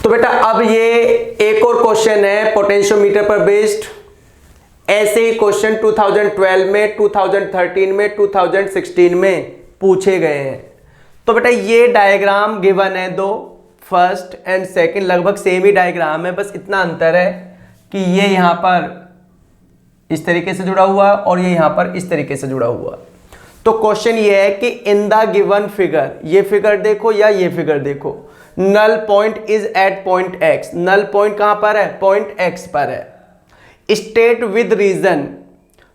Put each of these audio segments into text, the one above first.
तो बेटा अब ये एक और क्वेश्चन है पोटेंशियोमीटर पर बेस्ड। ऐसे ही क्वेश्चन 2012 में, 2013 में, 2016 में पूछे गए हैं। तो बेटा ये डायग्राम गिवन है, दो फर्स्ट एंड सेकंड लगभग सेम ही डायग्राम है, बस इतना अंतर है कि ये यहां पर इस तरीके से जुड़ा हुआ है और ये यहां पर इस तरीके से जुड़ा हुआ है। तो क्वेश्चन ये है कि इन द गिवन फिगर, ये फिगर देखो या ये फिगर देखो, null point is at point X. Null point कहां पर है? पॉइंट एक्स पर है। State with reason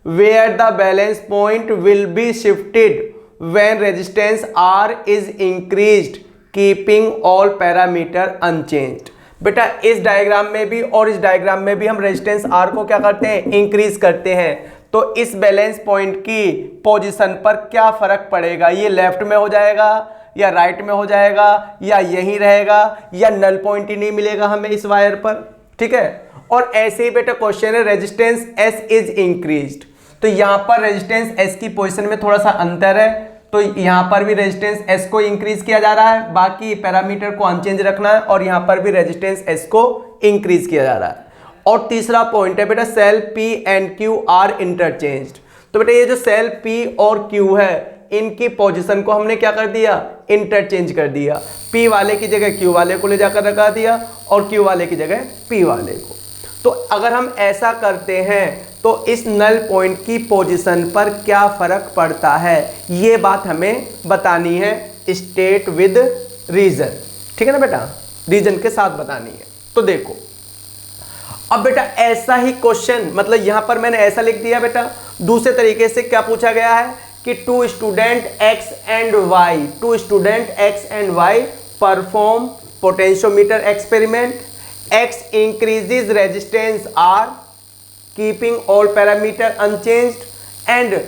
where the balance point will be shifted when resistance R is increased keeping all parameter unchanged. बेटा इस डायग्राम में भी और इस डायग्राम में भी हम रेजिस्टेंस आर को क्या करते हैं? इंक्रीज करते हैं। तो इस बैलेंस पॉइंट की पोजीशन पर क्या फर्क पड़ेगा? ये लेफ्ट में हो जाएगा या राइट में हो जाएगा या यहीं रहेगा या नल पॉइंट ही नहीं मिलेगा हमें इस वायर पर, ठीक है। और ऐसे ही बेटा क्वेश्चन है रेजिस्टेंस एस इज इंक्रीज्ड। तो यहां पर रेजिस्टेंस एस की पोजीशन में थोड़ा सा अंतर है, तो यहां पर भी रेजिस्टेंस एस को इंक्रीज किया जा रहा है, बाकी पैरामीटर को अनचेंज रखना है, और यहां पर भी रेजिस्टेंस एस को इंक्रीज किया जा रहा है। और तीसरा पॉइंट है बेटा cell P and Q are interchanged. तो बेटा ये जो सेल P और Q है इनकी पोजीशन को हमने क्या कर दिया? इंटरचेंज कर दिया। P वाले की जगह Q वाले को ले जाकर रखा दिया और Q वाले की जगह P वाले को। तो अगर हम ऐसा करते हैं तो इस नल पॉइंट की पोजीशन पर क्या फर्क पड़ता है, ये बात हमें बतानी है स्टेट विद रीजन, ठीक है ना बेटा, रीजन के साथ बतानी है। तो देखो अब बेटा ऐसा ही क्वेश्चन, मतलब यहां पर मैंने ऐसा लिख दिया बेटा, दूसरे तरीके से क्या पूछा गया है कि two student X and Y perform potentiometer experiment, X increases resistance R keeping all parameter unchanged and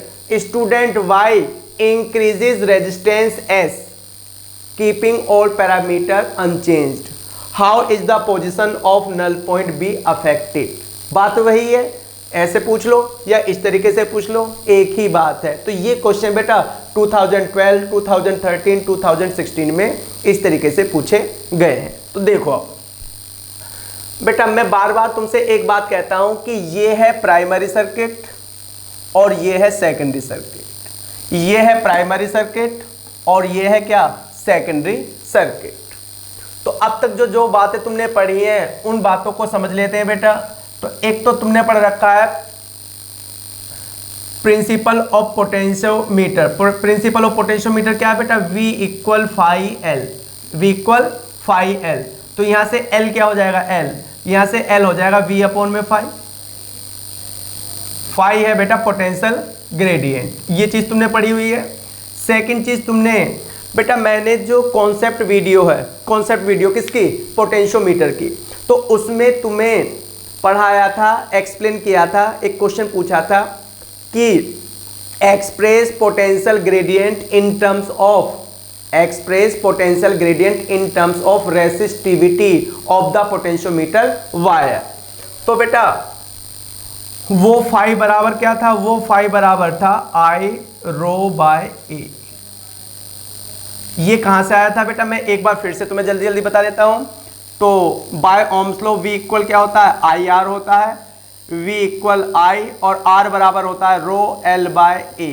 student Y increases resistance S keeping all parameter unchanged. How is the position of null point be affected? बात वही है, ऐसे पूछ लो या इस तरीके से पूछ लो, एक ही बात है। तो ये क्वेश्चन बेटा 2012, 2013, 2016 में इस तरीके से पूछे गए हैं। तो देखो अब बेटा मैं बार बार तुमसे एक बात कहता हूं कि ये है प्राइमरी सर्किट और ये है सेकेंडरी सर्किट। ये है प्राइमरी सर्किट और ये है क्या? Secondary circuit. तो अब तक जो बातें तुमने पढ़ी हैं उन बातों को समझ लेते हैं बेटा। तो एक तो तुमने पढ़ रखा है principle of potentiometer. Principle of potentiometer क्या है बेटा? V equal phi L, V equal phi L. तो यहां से L क्या हो जाएगा? L, यहां से L हो जाएगा V अपॉन में फाई। फाई है बेटा पोटेंशियल ग्रेडियंट, ये चीज तुमने पढ़ी हुई है। सेकंड चीज तुमने बेटा, मैंने जो कॉन्सेप्ट वीडियो है, कॉन्सेप्ट वीडियो किसकी? पोटेंशियोमीटर की, तो उसमें तुम्हें पढ़ाया था, एक्सप्लेन किया था, एक क्वेश्चन पूछा था कि express potential gradient in terms of, express potential gradient in terms of resistivity of the potentiometer wire. तो बेटा वो फाई बराबर क्या था? वो फाई बराबर था I रो बाय ए। ये कहां से आया था बेटा? मैं एक बार फिर से तुम्हें जल्दी जल्दी बता देता हूं। तो by Ohm's law V equal क्या होता है? आई आर होता है, V इक्वल आई और R बराबर होता है रो L बाय ए।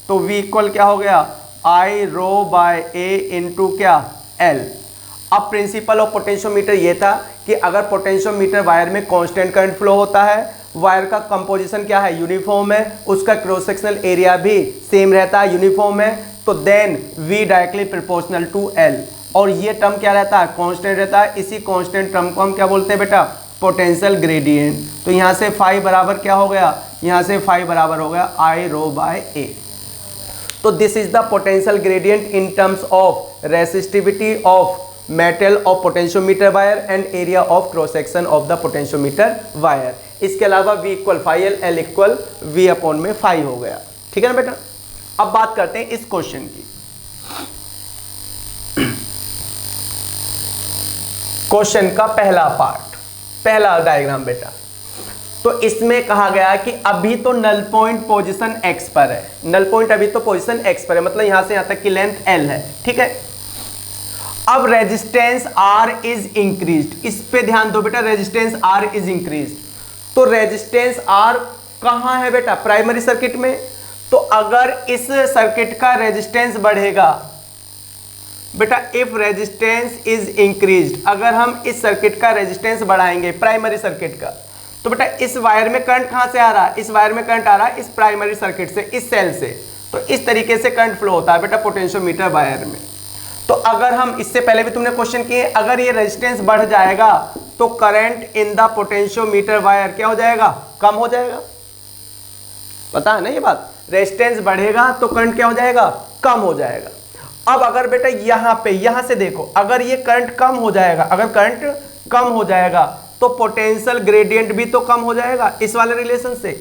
तो V इक्वल क्या हो गया? आई रो बाय ए इंटू क्या? L। अब प्रिंसिपल ऑफ पोटेंशियोमीटर ये था कि अगर पोटेंशियोमीटर वायर में कांस्टेंट करंट फ्लो होता है, वायर का कंपोजिशन क्या है? यूनिफॉर्म है, उसका क्रॉस सेक्शनल एरिया भी सेम रहता है, यूनिफॉर्म है, तो then V directly proportional to L। और ये टर्म क्या रहता है? कांस्टेंट रहता है। इसी कांस्टेंट टर्म को हम क्या बोलते हैं बेटा? Potential gradient. तो यहाँ से फाई बराबर क्या हो गया? यहाँ से फाई बराबर हो गया I रो बाय ए। तो this is the potential gradient in terms of resistivity of metal of potentiometer wire and area of cross section of the potentiometer wire. इसके अलावा V equal phi L, L equal V upon में फाई हो गया, ठीक है ना बेटा। अब बात करते हैं इस क्वेश्चन की। क्वेश्चन का पहला पार्ट, पहला डायग्राम बेटा। तो इसमें कहा गया कि अभी तो नल पॉइंट पोजीशन x पर है, नल पॉइंट अभी तो पोजीशन x पर है, मतलब यहां से यहां तक की लेंथ L है, ठीक है। अब रेजिस्टेंस R इज इंक्रीज्ड, इस पे ध्यान दो बेटा, रेजिस्टेंस R इज इंक्रीज्ड। तो रेजिस्टेंस R कहां है बेटा? प्राइमरी सर्किट में। तो अगर इस सर्किट का रेजिस्टेंस बढ़ेगा बेटा, इफ रेजिस्टेंस इज इंक्रीज्ड, अगर हम इस सर्किट का रेजिस्टेंस बढ़ाएंगे प्राइमरी सर्किट का, तो बेटा इस वायर में करंट कहां से आ रहा है? इस वायर में करंट आ रहा है इस प्राइमरी सर्किट से, इस सेल से। तो इस तरीके से करंट फ्लो होता है बेटा पोटेंशियोमीटर वायर में। तो अगर हम, इससे पहले भी तुमने क्वेश्चन किए, अगर ये रेजिस्टेंस बढ़ जाएगा तो current in the potentiometer wire क्या हो जाएगा? कम हो जाएगा। पता है ना ये बात? रेजिस्टेंस बढ़ेगा तो करंट क्या हो जाएगा? कम हो जाएगा। अब अगर बेटा यहां से देखो, अगर ये करंट कम हो जाएगा, अगर करंट कम हो जाएगा तो पोटेंशियल ग्रेडियंट भी तो कम हो जाएगा इस वाले रिलेशन से।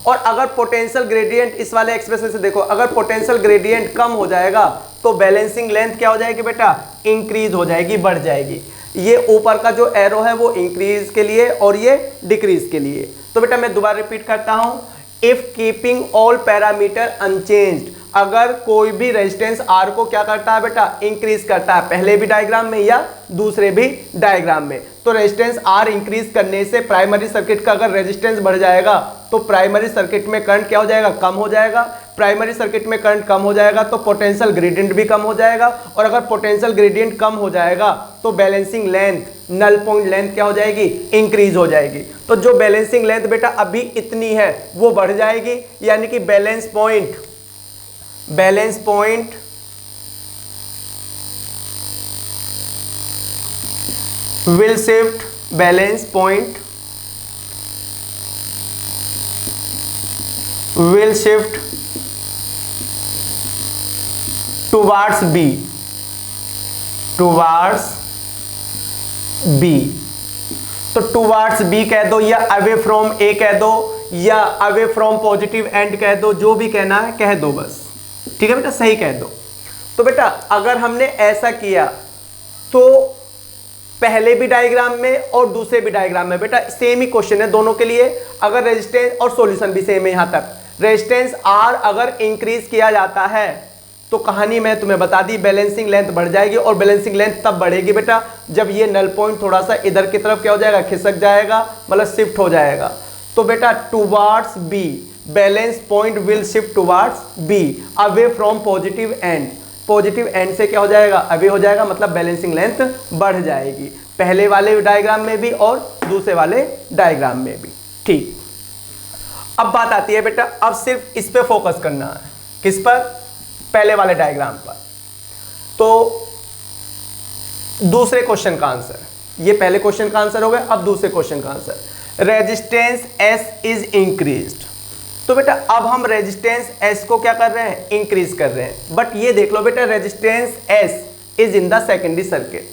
और अगर पोटेंशियल ग्रेडियंट, इस वाले एक्सप्रेशन से देखो, अगर पोटेंशियल ग्रेडियंट कम हो जाएगा तो बैलेंसिंग लेंथ क्या हो जाएगी बेटा? इंक्रीज हो जाएगी, बढ़ जाएगी। ये ऊपर का जो एरो है वो इंक्रीज के लिए और ये डिक्रीज के लिए। तो बेटा मैं दोबारा रिपीट करता हूं, if keeping all parameter unchanged, अगर कोई भी रेजिस्टेंस R को क्या करता है बेटा? इंक्रीज करता है, पहले भी डायग्राम में या दूसरे भी डायग्राम में। तो रेजिस्टेंस R इंक्रीज करने से प्राइमरी सर्किट का अगर रेजिस्टेंस बढ़ जाएगा तो प्राइमरी सर्किट में करंट क्या हो जाएगा? कम हो जाएगा। प्राइमरी सर्किट में करंट कम हो जाएगा तो पोटेंशियल ग्रेडियंट भी कम हो जाएगा। और अगर पोटेंशियल ग्रेडियंट कम हो जाएगा तो balancing length, null point length क्या हो जाएगी? इंक्रीज हो जाएगी। तो जो बैलेंसिंग लेंथ बेटा अभी इतनी है वो बढ़ जाएगी, यानी कि balance point will shift, balance point will shift towards B, तो टुवार्ड्स B कह दो या अवे फ्रॉम A कह दो या अवे फ्रॉम पॉजिटिव एंड कह दो, जो भी कहना है कह दो बस, ठीक है बेटा, सही कह दो। तो बेटा अगर हमने ऐसा किया तो पहले भी डायग्राम में और दूसरे भी डायग्राम में बेटा सेम ही क्वेश्चन है दोनों के लिए। अगर रेजिस्टेंस, और सॉल्यूशन भी सेम है यहां तक, रेजिस्टेंस R अगर इंक्रीज किया जाता है तो कहानी मैं तुम्हें बता दी, बैलेंसिंग लेंथ बढ़ जाएगी। और बैलेंसिंग लेंथ तब बढ़ेगी बेटा जब ये नल पॉइंट थोड़ा सा इधर की तरफ क्या हो जाएगा? खिसक जाएगा, मतलब शिफ्ट हो जाएगा। तो बेटा towards B, balance point will shift towards B, away from positive and, positive and से क्या हो जाएगा? अवे हो जाएगा, मतलब बैलेंसिंग लेंथ बढ़ जाएगी, पहले वाले डायग्राम में भी और दूसरे वाले डायग्राम में भी। ठीक, अब बात आती है बेटा, अब सिर्फ इस पे फोकस करना है। किस पर? पहले वाले डायग्राम पर। तो दूसरे क्वेश्चन का आंसर, ये पहले क्वेश्चन का आंसर हो गया, अब दूसरे क्वेश्चन का answer. Resistance S is increased, तो बेटा अब हम रेजिस्टेंस S को क्या कर रहे हैं? इंक्रीज कर रहे हैं। बट ये देख लो बेटा, resistance S is in the secondary circuit,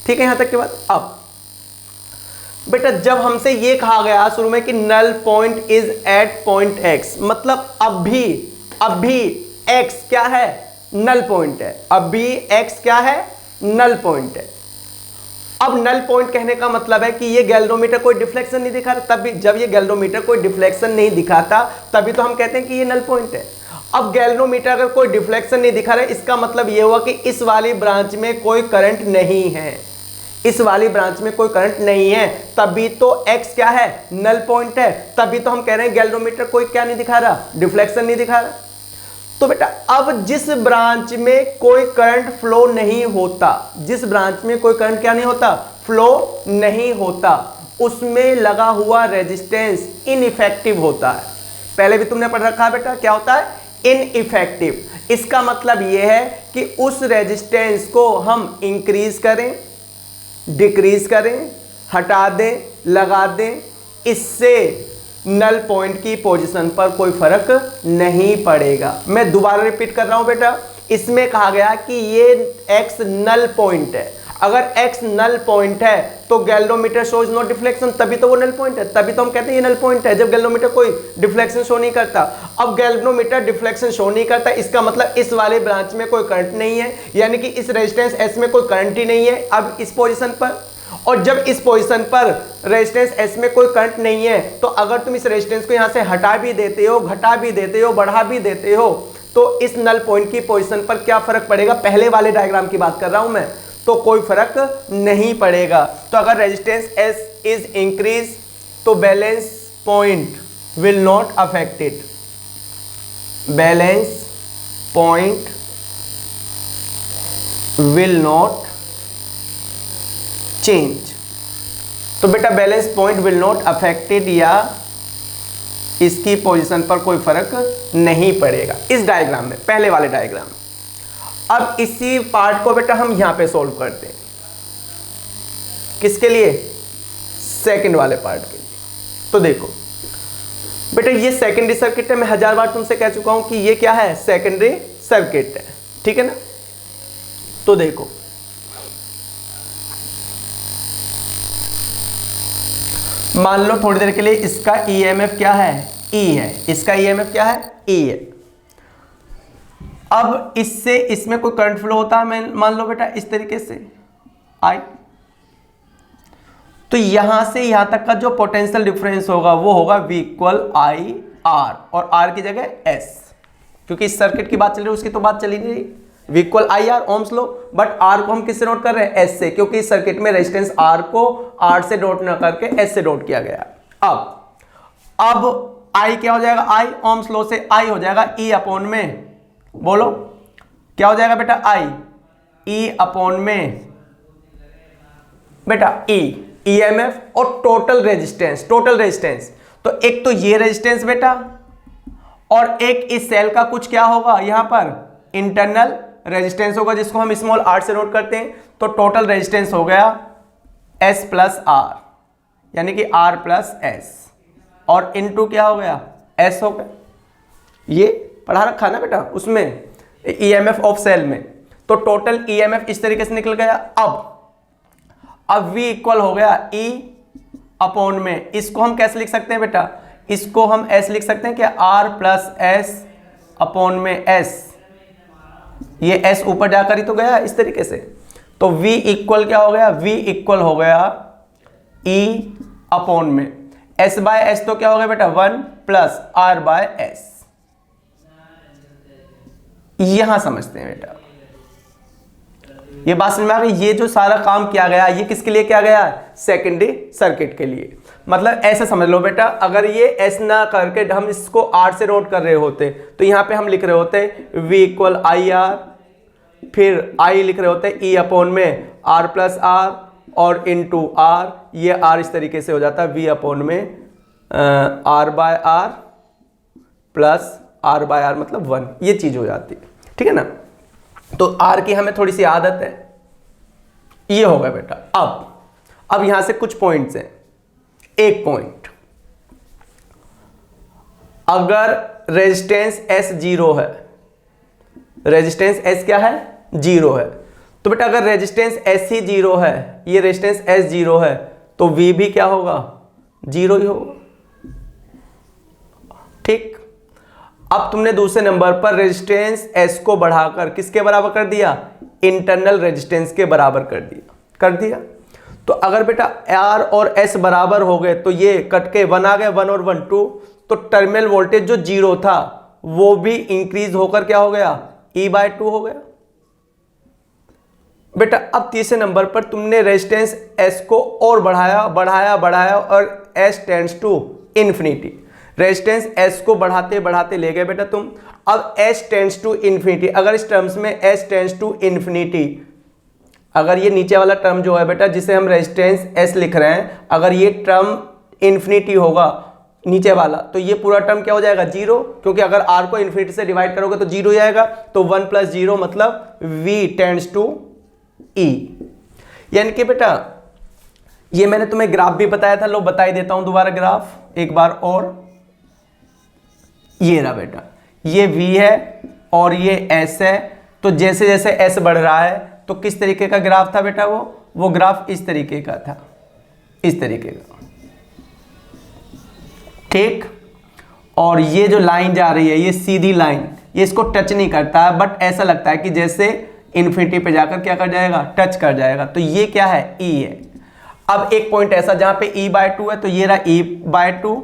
ठीक है यहां तक की बात। अब बेटा जब हमसे ये कहा गया शुरू में कि null point is at point X, मतलब अभी X क्या है? नल पॉइंट है। अभी X क्या है? नल पॉइंट है। अब नल पॉइंट कहने का मतलब है कि ये गैल्वेनोमीटर कोई डिफ्लेक्शन नहीं दिखा रहा, तभी जब ये गैल्वेनोमीटर कोई डिफ्लेक्शन नहीं दिखाता तभी तो हम कहते हैं कि ये नल पॉइंट है। अब गैल्वेनोमीटर अगर कोई डिफ्लेक्शन नहीं दिखा रहा है, इसका मतलब ये हुआ कि इस वाली ब्रांच में कोई करंट नहीं है, इस वाली ब्रांच में कोई करंट नहीं है, तभी तो X क्या है? नल पॉइंट है। तभी तो हम कह रहे हैं गैल्वेनोमीटर कोई क्या नहीं दिखा रहा? डिफ्लेक्शन नहीं दिखा रहा। तो बेटा अब जिस ब्रांच में कोई करंट फ्लो नहीं होता, जिस ब्रांच में कोई करंट क्या नहीं होता? फ्लो नहीं होता, उसमें लगा हुआ रेजिस्टेंस इनइफेक्टिव होता है। पहले भी तुमने पढ़ रखा है बेटा, क्या होता है? इनइफेक्टिव। इसका मतलब यह है कि उस रेजिस्टेंस को हम इंक्रीज करें, डिक्रीज करें, हटा दें, लगा दें, इससे नल पॉइंट की पोजीशन पर कोई फर्क नहीं पड़ेगा। मैं दोबारा रिपीट कर रहा हूं बेटा, इसमें कहा गया कि ये X नल पॉइंट है। अगर X नल पॉइंट है तो गैल्वेनोमीटर शोज नो डिफ्लेक्शन, तभी तो वो नल पॉइंट है, तभी तो हम कहते हैं ये नल पॉइंट है जब गैल्वेनोमीटर कोई डिफ्लेक्शन शो नहीं करता। अब गैल्वेनोमीटर डिफ्लेक्शन शो नहीं करता, इसका मतलब इस वाले ब्रांच में कोई करंट नहीं है, यानी कि इस रेजिस्टेंस S में कोई करंट ही नहीं है अब इस पोजीशन पर। और जब इस पोजीशन पर रेजिस्टेंस S में कोई करंट नहीं है तो अगर तुम इस रेजिस्टेंस को यहां से हटा भी देते हो, घटा भी देते हो, बढ़ा भी देते हो, तो इस नल पॉइंट की पोजीशन पर क्या फर्क पड़ेगा? पहले वाले डायग्राम की बात कर रहा हूं मैं। तो कोई फर्क नहीं पड़ेगा। तो अगर रेजिस्टेंस एस इज इंक्रीज तो balance point will not affected, balance point will not change. तो बेटा balance point will not affected या इसकी पोजीशन पर कोई फर्क नहीं पड़ेगा इस डायग्राम में, पहले वाले डायग्राम में। अब इसी पार्ट को बेटा हम यहां पे सॉल्व करते हैं, किसके लिए, सेकंड वाले पार्ट के लिए। तो देखो बेटा ये सेकेंडरी सर्किट है, मैं 1000 बार तुमसे कह चुका हूं कि ये क्या है, सेकेंडरी सर्किट है, ठीक है ना। तो देखो मान लो थोड़ी देर के लिए इसका ईएमएफ क्या है, ई है, इसका ईएमएफ क्या है, ई है। अब इससे इसमें कोई करंट फ्लो होता है, मैं मान लो बेटा इस तरीके से आई, तो यहां से यहां तक का जो पोटेंशियल डिफरेंस होगा वो होगा V इक्वल आई आर, और R की जगह S, क्योंकि इस सर्किट की बात चल रही है, उसकी तो बात चली नहीं रही। V equal I R Ohm's law, but R को हम किससे नोट कर रहे हैं, S से, क्योंकि इस सर्किट में रेजिस्टेंस R को R से डॉट न करके S से डॉट किया गया। अब I क्या हो जाएगा, I ओम्स लो से I हो जाएगा E अपॉन में, बोलो क्या हो जाएगा बेटा, I E अपॉन में बेटा E, EMF और टोटल रेजिस्टेंस, टोटल रेजिस्टेंस। तो एक तो ये रेजिस्टेंस बेटा, और एक इस सेल का कुछ क्या होगा, यहां पर इंटरनल रेजिस्टेंस होगा, जिसको हम स्मॉल r से नोट करते हैं। तो टोटल रेजिस्टेंस हो गया S प्लस R, यानी कि R प्लस S, और इनटू क्या हो गया, S हो गया। ये पढ़ा रखा ना बेटा उसमें, EMF ऑफ सेल में। तो टोटल EMF इस तरीके से निकल गया। अब V इक्वल हो गया E अपॉन में, इसको हम कैसे लिख सकते हैं बेटा, इसको हम ऐसे लिख सकते हैं कि R प्लस S अपॉन में S, ये S ऊपर जाकर ही तो गया इस तरीके से। तो V इक्वल क्या हो गया, V इक्वल हो गया E अपॉन में S बाय S, तो क्या हो गया बेटा 1 प्लस R बाय S। यहां समझते हैं बेटा, ये बात समझ में आ गई। ये जो सारा काम किया गया ये किसके लिए किया गया, सेकेंडरी सर्किट के लिए। मतलब ऐसे समझ लो बेटा, अगर ये S ना करके हम इसको R से नोट कर रहे होते तो यहां पे हम लिख रहे होते V इक्वल आई आर, फिर I लिख रहे होते E अपॉन में R प्लस R और इनटू R, ये R इस तरीके से हो जाता V अपॉन में R by R plus R by R मतलब 1, ये चीज हो जाती है, ठीक है ना। तो R की हमें थोड़ी सी आदत है, ये होगा बेटा। अब यहां से कुछ पॉइंट्स हैं। एक पॉइंट, अगर रेजिस्टेंस S 0 है, रेजिस्टेंस S क्या है, 0 है, तो बेटा अगर रेजिस्टेंस S ही 0 है, ये रेजिस्टेंस S 0 है, तो V भी क्या होगा, 0 ही होगा, ठीक। अब तुमने दूसरे नंबर पर रेजिस्टेंस S को बढ़ाकर किसके बराबर कर दिया, इंटरनल रेजिस्टेंस के बराबर कर दिया। तो अगर बेटा R और S बराबर हो गए तो ये कट के 1 आ गए, 1 और 1 2, तो टर्मिनल वोल्टेज जो 0 था वो भी इंक्रीज होकर क्या हो गया, E बाय 2 हो गया बेटा। अब तीसरे नंबर पर तुमने रेजिस्टेंस S को और बढ़ाया और S tends to infinity, resistance S को बढ़ाते ले गए बेटा तुम। अब S टेंड्स टू इन्फिनिटी, अगर इस टर्म्स में S टेंड्स टू इन्फिनिटी, अगर ये नीचे वाला टर्म जो है बेटा जिसे हम रेजिस्टेंस S लिख रहे हैं, अगर ये टर्म इन्फिनिटी होगा नीचे वाला, तो ये पूरा टर्म क्या हो जाएगा, 0, क्योंकि अगर R को इन्फिनिटी से डिवाइड करोगे तो 0 जाएगा। तो 1 प्लस 0 मतलब V टेंड्स टू E। यानी कि बेटा ये मैंने तुम्हें ग्राफ भी बताया था, लो बता ही देता हूं दोबारा ग्राफ एक बार और। ये रहा बेटा, ये V है और ये S है। तो जैसे जैसे S बढ़ रहा है तो किस तरीके का ग्राफ था बेटा, वो ग्राफ इस तरीके का था, इस तरीके का, ठीक। और ये जो लाइन जा रही है ये सीधी लाइन, ये इसको टच नहीं करता है, बट ऐसा लगता है कि जैसे इन्फिनिटी पे जाकर क्या कर जाएगा, टच कर जाएगा। तो ये क्या है, E है। अब एक पॉइंट ऐसा जहां पे E बाय 2 है, तो ये रहा E बाय 2,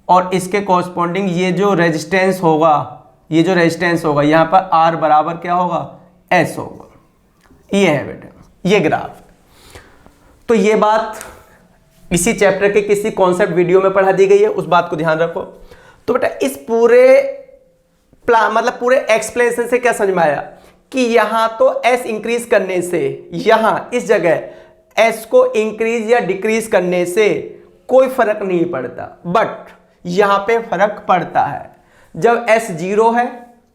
और इसके कॉरस्पॉन्डिंग ये जो रेजिस्टेंस होगा, यहाँ पर R बराबर क्या होगा, S होगा। ये है बेटा, ये ग्राफ। तो ये बात इसी चैप्टर के किसी कॉन्सेप्ट वीडियो में पढ़ा दी गई है, उस बात को ध्यान रखो। तो बेटा इस पूरे मतलब पूरे एक्सप्लेनेशन से क्या समझ में आया कि यहां तो s इंक्रीज करने से, यहां इस जगह s को इंक्रीज या डिक्रीज करने से कोई फर्क नहीं पड़ता, बट यहां पे फर्क पड़ता है। जब s 0 है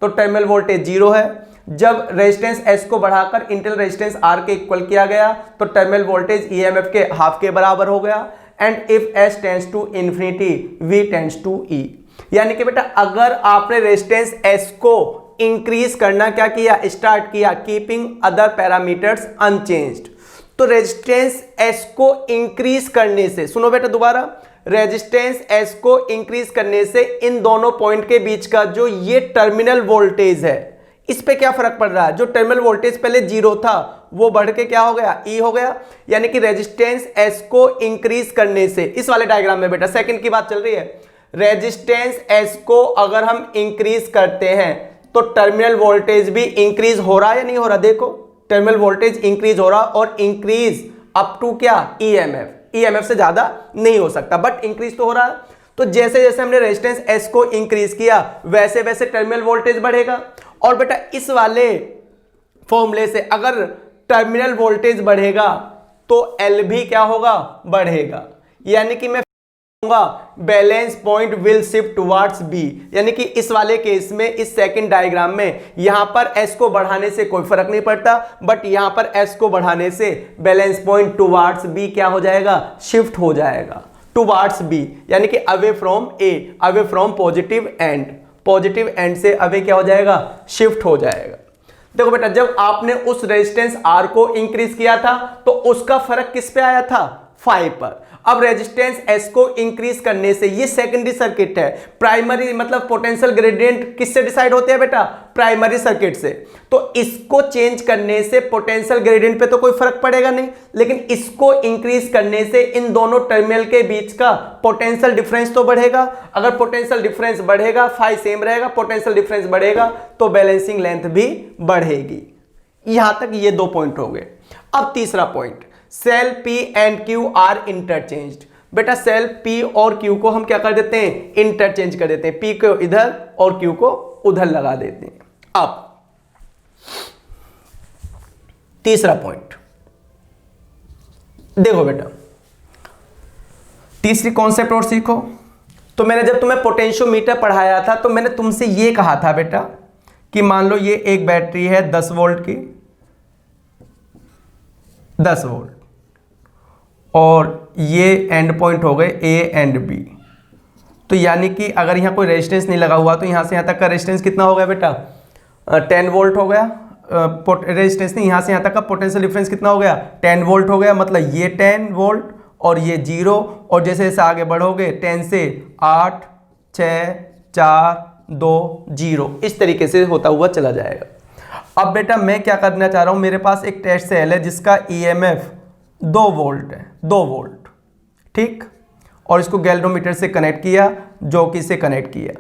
तो टर्मिनल वोल्टेज 0 है, जब रेजिस्टेंस s को बढ़ाकर इंटरनल रेजिस्टेंस R के इक्वल किया गया तो टर्मिनल वोल्टेज EMF के हाफ के बराबर हो गया। And if s tends to infinity v tends to E, यानी कि बेटा अगर आपने रेजिस्टेंस s को इंक्रीज करना क्या किया, स्टार्ट किया, कीपिंग अदर पैरामीटर्स अनचेंज्ड, तो रेजिस्टेंस s को इंक्रीज करने से, सुनो बेटा दोबारा, रेजिस्टेंस s को इंक्रीज करने से इन दोनों पॉइंट के बीच का जो ये टर्मिनल वोल्टेज है इस पे क्या फर्क पड़ रहा है। जो टर्मिनल वोल्टेज पहले 0 था वो बढ़ के क्या हो गया, E हो गया। यानी कि रेजिस्टेंस s को इंक्रीज करने से, इस वाले डायग्राम में बेटा सेकंड की बात चल रही है, रेजिस्टेंस s को अगर हम इंक्रीज करते हैं तो टर्मिनल वोल्टेज भी इंक्रीज हो रहा है या नहीं हो रहा। देखो टर्मिनल वोल्टेज इंक्रीज हो रहा और इंक्रीज अप टू क्या, EMF से ज्यादा नहीं हो सकता, बट इंक्रीज तो हो रहा है। तो जैसे जैसे हमने रेजिस्टेंस s को इंक्रीज किया वैसे वैसे टर्मिनल वोल्टेज बढ़ेगा। और बेटा इस वाले फॉर्मूले से अगर टर्मिनल वोल्टेज बढ़ेगा तो L भी क्या होगा, बढ़ेगा। यानी कि मैं balance point will shift towards B, यानी कि इस वाले केस में, इस सेकंड डायग्राम में यहां पर S को बढ़ाने से कोई फर्क नहीं पड़ता, बट यहां पर S को बढ़ाने से बैलेंस पॉइंट टुवर्ड्स B क्या हो जाएगा, शिफ्ट हो जाएगा टुवर्ड्स B, यानी कि away from A, away from positive and, positive and से अवे क्या हो जाएगा, शिफ्ट हो जाएगा। देखो बेटा जब आपने उस रेजिस्टेंस R को इंक्रीज किया था तो उसका फर्क किस पे आया था, 5 पर। अब रेजिस्टेंस S को इंक्रीज करने से, ये सेकेंडरी सर्किट है, प्राइमरी मतलब पोटेंशियल ग्रेडियंट किससे डिसाइड होते हैं बेटा, प्राइमरी सर्किट से। तो इसको चेंज करने से पोटेंशियल ग्रेडियंट पे तो कोई फर्क पड़ेगा नहीं, लेकिन इसको इंक्रीज करने से इन दोनों टर्मिनल के बीच का पोटेंशियल डिफरेंस तो बढ़ेगा। अगर पोटेंशियल डिफरेंस बढ़ेगा, फाई सेम रहेगा, पोटेंशियल डिफरेंस बढ़ेगा तो बैलेंसिंग लेंथ भी बढ़ेगी। यहां तक ये 2 पॉइंट हो गए। अब तीसरा point, cell P and Q are interchanged. बेटा सेल P और Q को हम क्या कर देते हैं, इंटरचेंज कर देते हैं, P को इधर और Q को उधर लगा देते हैं। अब तीसरा पॉइंट देखो बेटा, तीसरी कॉन्सेप्ट और सीखो। तो मैंने जब तुम्हें पोटेंशियोमीटर पढ़ाया था तो मैंने तुमसे ये कहा था बेटा कि मान लो ये एक बैटरी है 10 वोल्ट की, 10 वोल्ट, और ये एंड पॉइंट हो गए A एंड B। तो यानी कि अगर यहाँ कोई रेजिस्टेंस नहीं लगा हुआ तो यहाँ से यहाँ तक का रेजिस्टेंस कितना हो गया बेटा, 10 वोल्ट हो गया। रेजिस्टेंस नहीं, यहाँ से यहाँ तक का पोटेंशियल डिफरेंस कितना हो गया, 10 वोल्ट हो गया। मतलब ये 10 वोल्ट और ये 0, और जैसे जैसे आगे बढ़ोगे 10 से 8 6 4 2 0, इस तरीके से होता हुआ चला जाएगा। अब बेटा मैं क्या करना चाह रहा हूँ, मेरे पास एक टेस्ट सेल है जिसका EMF 2 वोल्ट है, 2 वोल्ट, ठीक, और इसको गैल्वेनोमीटर से कनेक्ट किया, जो कि से कनेक्ट किया।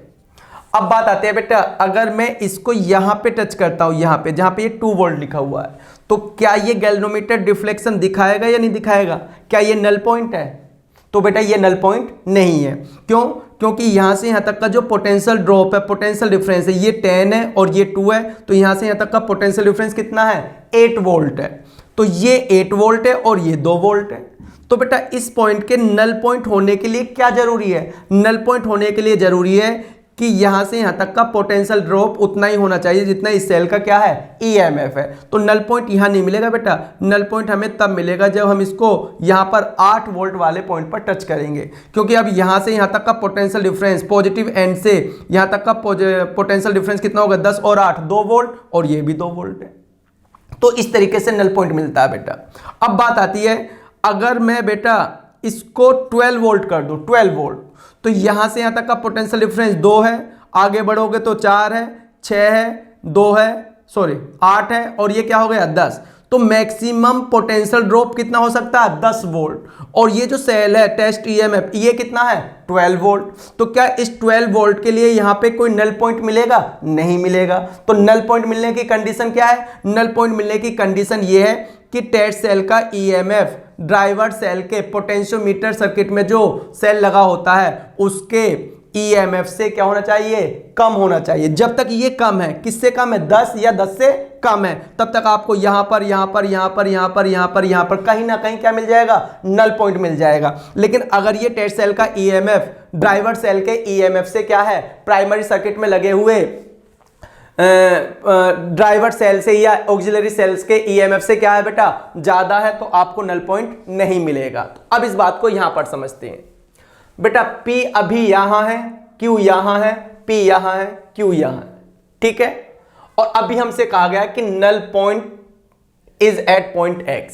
अब बात आती है बेटा, अगर मैं इसको यहाँ पे टच करता हूँ, यहाँ पे जहाँ पे ये 2 वोल्ट लिखा हुआ है, तो क्या ये गैल्वेनोमीटर डिफ्लेक्शन दिखाएगा या नहीं दिखाएगा, क्या ये नल पॉइंट है? तो बेटा ये नल पॉइंट नहीं है। क्यों? क्योंकि यहाँ से यहाँ तक का जो पोटेंशियल ड्रॉप है, पोटेंशियल डिफरेंस है, ये 10 है और ये 2 है, तो यहाँ से यहाँ तक का पोटेंशियल डिफरेंस कितना है, 8 वोल्ट है। तो ये 8 वोल्ट है और ये 2 वोल्ट है। तो बेटा इस पॉइंट के नल पॉइंट होने के लिए क्या जरूरी है, नल पॉइंट होने के लिए जरूरी है कि यहां से यहां तक का पोटेंशियल ड्रॉप उतना ही होना चाहिए जितना इस सेल का क्या है, EMF है। तो नल पॉइंट यहां नहीं मिलेगा बेटा, नल पॉइंट हमें तब मिलेगा जब हम इसको यहां पर 8 वोल्ट वाले पॉइंट पर टच करेंगे, क्योंकि अब यहां से यहां तक का पोटेंशियल डिफरेंस, पॉजिटिव एंड से यहां तक का पोटेंशियल डिफरेंस कितना होगा, 10 और 8 2 वोल्ट, और ये भी 2 वोल्ट है। तो इस तरीके से नल पॉइंट मिलता है बेटा। अब बात आती है, अगर मैं बेटा इसको 12 वोल्ट कर दूं, 12 वोल्ट, तो यहां से यहां तक का पोटेंशियल डिफरेंस 2 है, आगे बढ़ोगे तो 4 है, 6 है, 2 है, सॉरी 8 है, और ये क्या हो गया 10। तो मैक्सिमम पोटेंशियल ड्रॉप कितना हो सकता है 10 वोल्ट। और ये जो सेल है टेस्ट ईएमएफ ये कितना है 12 वोल्ट। तो क्या इस 12 वोल्ट के लिए यहां पे कोई नल पॉइंट मिलेगा? नहीं मिलेगा। तो नल पॉइंट मिलने की कंडीशन क्या है? नल पॉइंट मिलने की कंडीशन ये है कि टेस्ट सेल का ईएमएफ ड्राइवर सेल के पोटेंशियोमीटर सर्किट में जो सेल लगा होता है उसके ईएमएफ से क्या होना चाहिए? कम होना चाहिए। जब तक ये कम है, किससे कम है? 10 या 10 से कम है, तब तक आपको यहां पर यहां पर यहां पर यहां पर यहां पर यहां पर कहीं ना कहीं क्या मिल जाएगा? नल पॉइंट मिल जाएगा। लेकिन अगर ये टेस्ट सेल का ईएमएफ ड्राइवर सेल के ईएमएफ से क्या है? प्राइमरी सर्किट में लगे हुए ड्राइवर सेल से या ऑक्सिलरी सेल्स के ईएमएफ से क्या है बेटा? ज्यादा है, तो आपको नल पॉइंट नहीं मिलेगा। तो अब इस बात को यहां पर समझते हैं बेटा। P अभी यहां है, Q यहां है, P यहां है, Q यहां है, ठीक है। और अभी हमसे कहा गया कि null point is at point X,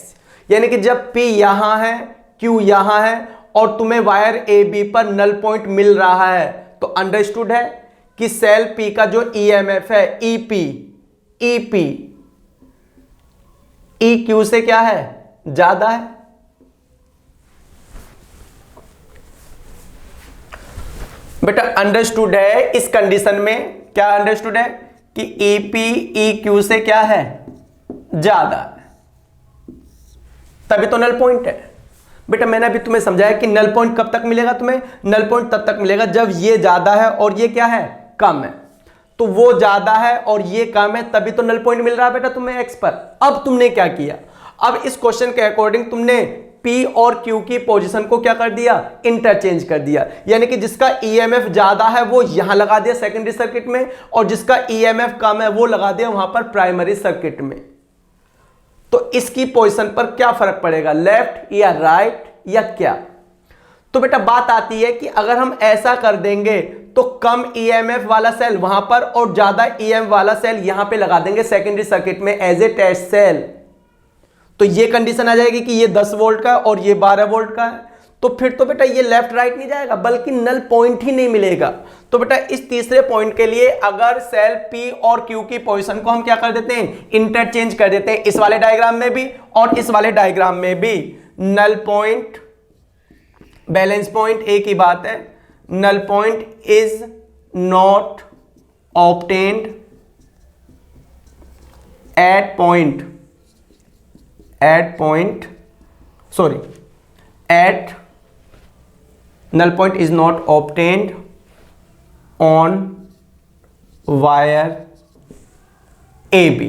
यानी कि जब P यहां है, Q यहां है और तुम्हें वायर AB पर नल पॉइंट मिल रहा है, तो अंडरस्टूड है कि सेल P का जो ईएमएफ है EP EQ से क्या है? ज्यादा है। बेटा अंडरस्टूड है इस कंडीशन में, क्या अंडरस्टूड है कि EP EQ से क्या है? ज्यादा है, तभी तो नल पॉइंट है। बेटा मैंने अभी तुम्हें समझाया कि नल पॉइंट कब तक मिलेगा तुम्हें? नल पॉइंट तब तक मिलेगा जब ये ज्यादा है और ये क्या है? कम है। तो वो ज्यादा है और ये कम है, तभी तो नल पॉइंट मिल रहा है बेटा तुम्हें X पर। अब तुमने क्या किया? अब इस क्वेश्चन के अकॉर्डिंग तुमने P और Q की पोजीशन को क्या कर दिया? इंटरचेंज कर दिया। यानी कि जिसका ईएमएफ ज्यादा है वो यहां लगा दिया सेकेंडरी सर्किट में, और जिसका ईएमएफ कम है वो लगा दिया वहां पर प्राइमरी सर्किट में। तो इसकी पोजीशन पर क्या फर्क पड़ेगा? लेफ्ट या राइट या क्या? तो बेटा बात आती है कि अगर हम ऐसा कर देंगे तो कम ईएमएफ वाला सेल वहां पर और ज्यादा ईएमएफ वाला सेल यहां पे लगा देंगे सेकेंडरी सर्किट में एज ए टेस्ट सेल। तो ये कंडीशन आ जाएगी कि ये 10 वोल्ट का और ये 12 वोल्ट का है। तो फिर तो बेटा ये लेफ्ट राइट नहीं जाएगा, बल्कि नल पॉइंट ही नहीं मिलेगा। तो बेटा इस तीसरे पॉइंट के लिए अगर सेल P और Q की पोजीशन को हम क्या कर देते हैं? इंटरचेंज कर देते हैं, इस वाले डायग्राम में भी और इस वाले डायग्राम में भी। नल पॉइंट बैलेंस पॉइंट एक ही बात है। Null point is not obtained at null point is not obtained on wire AB।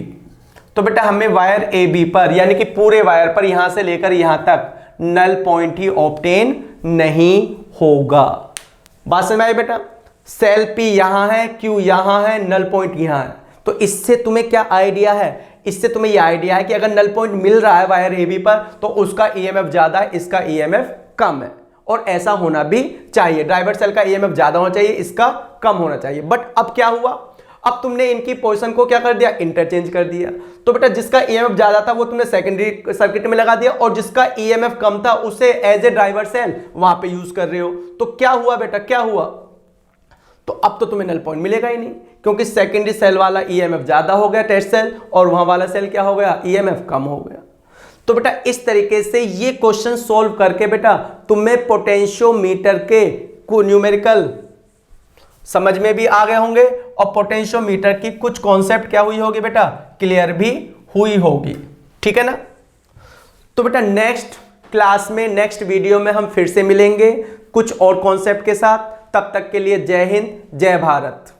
तो बेटा हमें वायर AB पर, यानी कि पूरे वायर पर यहां से लेकर यहां तक नल पॉइंट ही ऑब्टेन नहीं होगा। बात समझ में आई बेटा? सेल P यहां है, Q यहां है, नल पॉइंट यहां है। तो इससे तुम्हें क्या आइडिया है? इससे तुम्हें यह आइडिया है कि अगर नल पॉइंट मिल रहा है वायर AB पर तो उसका ईएमएफ ज्यादा है, इसका ईएमएफ कम है। और ऐसा होना भी चाहिए, ड्राइवर सेल का ईएमएफ ज्यादा होना चाहिए, इसका कम होना चाहिए। बट अब क्या हुआ? अब तुमने इनकी पोजीशन को क्या कर दिया? इंटरचेंज कर दिया। तो बेटा जिसका ईएमएफ ज्यादा था वो तुमने सेकेंडरी सर्किट में लगा दिया, और जिसका ईएमएफ कम था उसे एज ए ड्राइवर सेल वहां पे यूज कर रहे हो। तो क्या हुआ बेटा? क्या हुआ? तो अब तो तुम्हें नल पॉइंट मिलेगा ही नहीं, क्योंकि सेकेंडरी सेल वाला ईएमएफ ज्यादा हो गया टेस्ट सेल, और वहां वाला सेल क्या हो गया? ईएमएफ कम हो गया। तो बेटा इस तरीके से ये क्वेश्चन सॉल्व करके बेटा तुम्हें पोटेंशियोमीटर के न्यूमेरिकल समझ में भी आ गए होंगे, और पोटेंशियोमीटर की कुछ कॉन्सेप्ट क्या हुई होगी बेटा? क्लियर भी हुई होगी। ठीक है ना? तो बेटा नेक्स्ट क्लास में, नेक्स्ट वीडियो में हम फिर से मिलेंगे कुछ और कॉन्सेप्ट के साथ। तब तक के लिए जय हिंद, जय भारत।